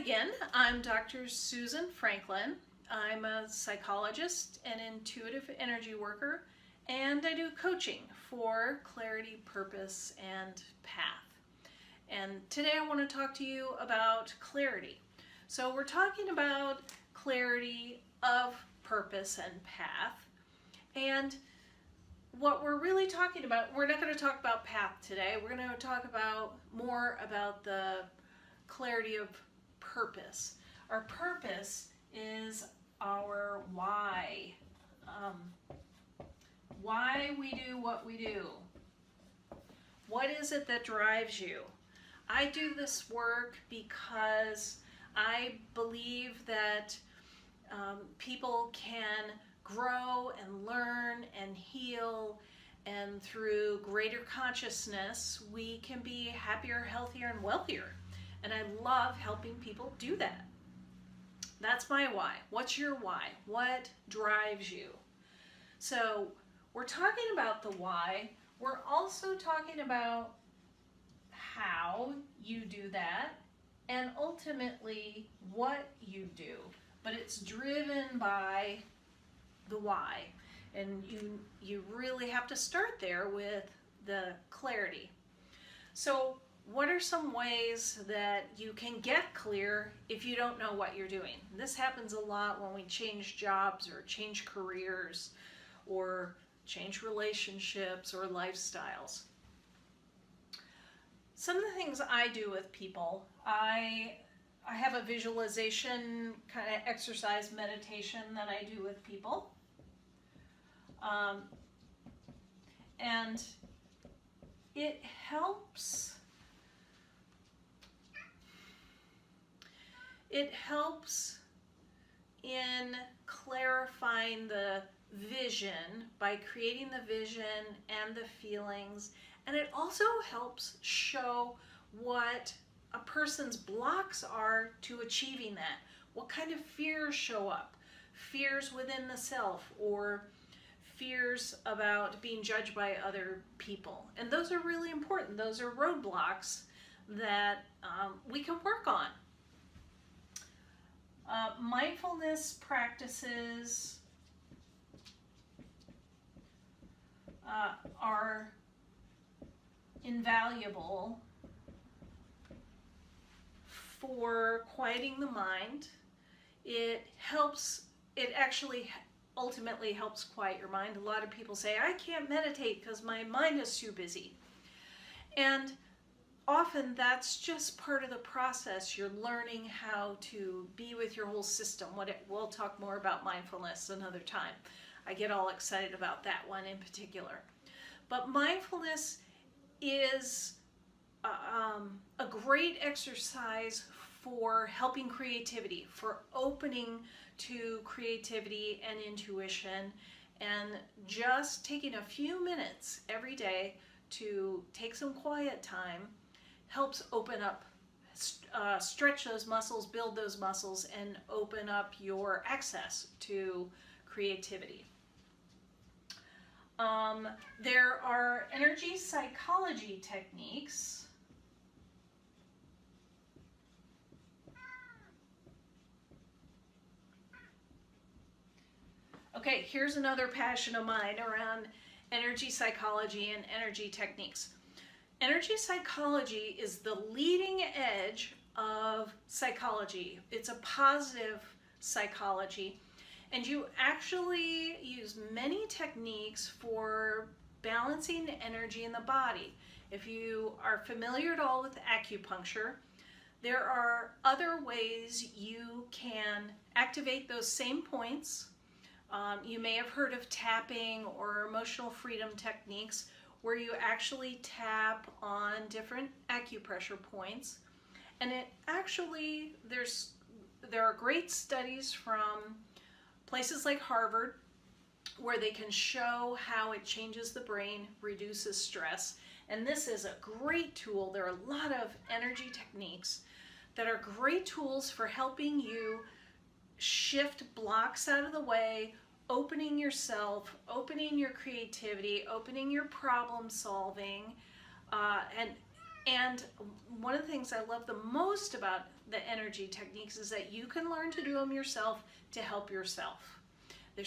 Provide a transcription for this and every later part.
again. I'm Dr. Susan Franklin. I'm a psychologist and intuitive energy worker, and I do coaching for clarity, purpose, and path. And today I want to talk to you about clarity. So we're talking about clarity of purpose and path. And what we're really talking about, we're not going to talk about path today. We're going to talk about more about the clarity of purpose. Our purpose is our why. Why we do what we do. What is it that drives you? I do this work because I believe that people can grow and learn and heal, and through greater consciousness we can be happier, healthier, and wealthier. And I love helping people do that. That's my why. What's your why? What drives you? So we're talking about the why. We're also talking about how you do that and ultimately what you do. But it's driven by the why. And you really have to start there with the clarity. So what are some ways that you can get clear if you don't know what you're doing? This happens a lot when we change jobs or change careers or change relationships or lifestyles. Some of the things I do with people, I have a visualization kind of exercise meditation that I do with people. And it helps in clarifying the vision by creating the vision and the feelings, and it also helps show what a person's blocks are to achieving that. What kind of fears show up? Fears within the self, or fears about being judged by other people. And those are really important. Those are roadblocks that we can work on. Mindfulness practices are invaluable for quieting the mind. It actually ultimately helps quiet your mind. A lot of people say, I can't meditate because my mind is too busy. And often that's just part of the process. You're learning how to be with your whole system. We'll talk more about mindfulness another time. I get all excited about that one in particular. But mindfulness is a great exercise for helping creativity, for opening to creativity and intuition, and just taking a few minutes every day to take some quiet time helps open up, stretch those muscles, build those muscles, and open up your access to creativity. There are energy psychology techniques. Okay, here's another passion of mine around energy psychology and energy techniques. Energy psychology is the leading edge of psychology. It's a positive psychology, and you actually use many techniques for balancing energy in the body. If you are familiar at all with acupuncture, there are other ways you can activate those same points. You may have heard of tapping or emotional freedom techniques, where you actually tap on different acupressure points. And it actually, there are great studies from places like Harvard where they can show how it changes the brain, reduces stress. And this is a great tool. There are a lot of energy techniques that are great tools for helping you shift blocks out of the way, opening yourself, opening your creativity, opening your problem solving, and And one of the things I love the most about the energy techniques is that you can learn to do them yourself to help yourself. They're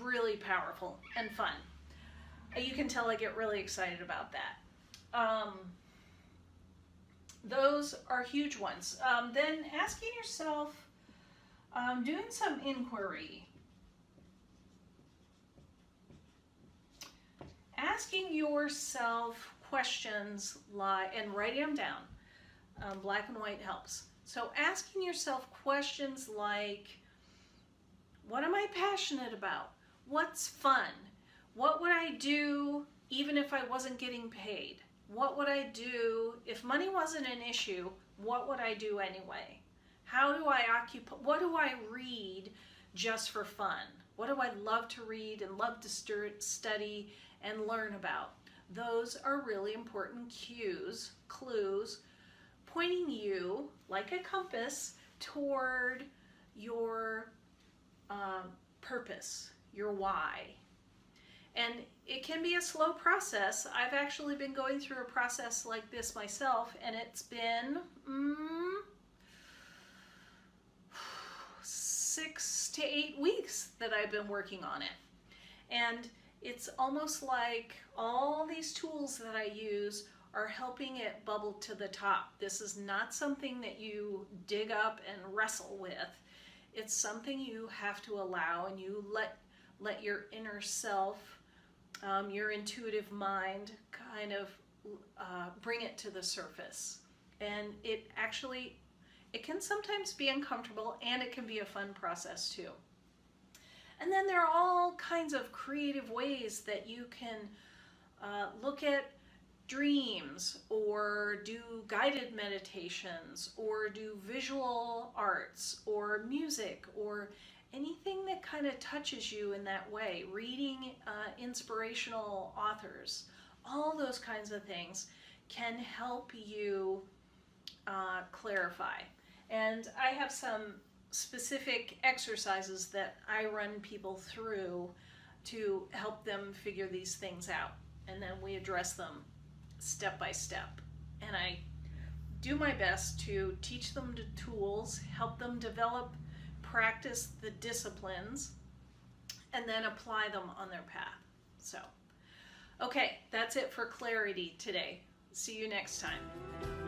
really powerful and fun. You can tell I get really excited about that. Those are huge ones. Then asking yourself, doing some inquiry. Asking yourself questions and writing them down. Black and white helps. So asking yourself questions like, what am I passionate about? What's fun? What would I do even if I wasn't getting paid? What would I do if money wasn't an issue? What would I do anyway? How do I occupy? What do I read just for fun? What do I love to read and love to study and learn about? Those are really important cues, clues, pointing you like a compass toward your purpose, your why. And it can be a slow process. I've actually been going through a process like this myself, and it's been 6 to 8 weeks that I've been working on it. And it's almost like all these tools that I use are helping it bubble to the top. This is not something that you dig up and wrestle with. It's something you have to allow, and you let your inner self, your intuitive mind kind of bring it to the surface. And it can sometimes be uncomfortable, and it can be a fun process too. And then there are all kinds of creative ways that you can look at dreams, or do guided meditations, or do visual arts, or music, or anything that kind of touches you in that way. Reading inspirational authors, all those kinds of things can help you clarify. And I have some specific exercises that I run people through to help them figure these things out. And then we address them step by step. And I do my best to teach them the tools, help them develop, practice the disciplines, and then apply them on their path. So, okay, that's it for clarity today. See you next time.